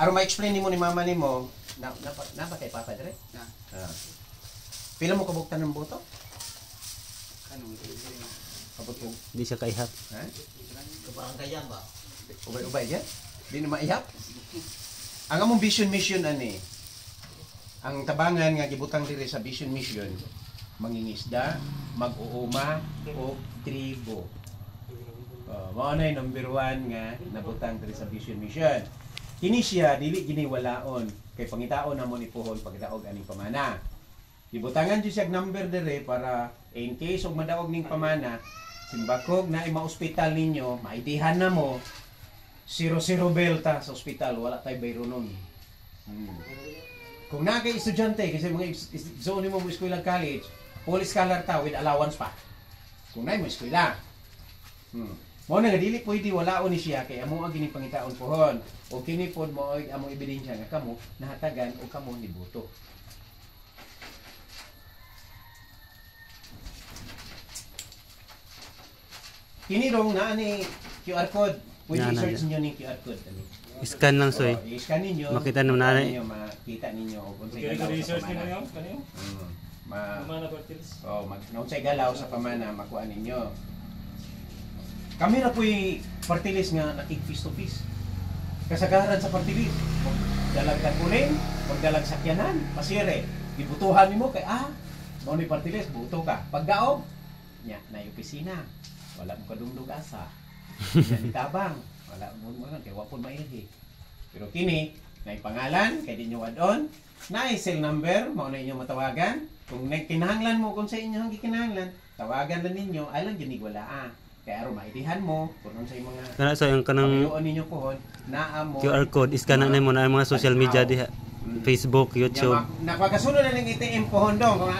Aron ma-explain nimo ni mama nimo na ba kay papa dire? Na. Pila mo kabuktan ng boto? Kanong Kabot ko. Di siya kaihap. Ha? kabaranggayan ba? Ubay-ubay yan? Di na maihap? Ang among vision mission ani, ang tabangan nga gibutang diri sa vision mission, mangingisda, mag-uuma o tribo. Mao na yung number 1 nga nabutang diri sa vision mission. Kini siya dili gini walaon kay pangitaon namon ipuhon pagdaog aning pamana. Gibutangan jud siya number diri para in case og madaog ning pamana, simbakog na ima-ospital ninyo, maitihan na mo 00 belta sa ospital, wala tay bayro nun. Kung na kay estudyante kasi mga zone mo mo eskwela college, full scholar ta with allowance pa. Kung na mo eskwela. Mo na nga dili pwede walaon ni siya kay amo ang gini pangitaon pohon. O kini pod mo amo ebidensya nga kamo nahatagan o kamo nibuto. Kini rong na ni QR code. Pwede i-search niyo ni QR code ani. Scan lang soy. I-scan ninyo. Makita naman na makita ninyo og unsay Kaya galaw sa research pamana. ninyo kanyo? Pamana parties. Unsay galaw sa pamana makuha ninyo. Kami na po'y party list nga nakig face to face. Kasagaran sa party list. Dalag taguling, pagdalag sakyanan, pasire. Ibutuhan nimo kay mao ni party list, buto ka. Pagdaog, nya na opisina. Wala mo kadungdog asa. Yan itabang. Wala mo kay wapon maihi. Pero kini na pangalan kay dinyo add-on, na cell number mao na inyo matawagan. Kung kinahanglan mo kung sa inyong gikinahanglan, tawagan lang ninyo alang ginig wala kaya aron maitihan mo kung sa mga Kana so yung kanang ninyo pohon naa mo QR code scan na nimo na ang mga social media diha. Facebook, YouTube. napagasunod na ning ATM pohon dong kung ang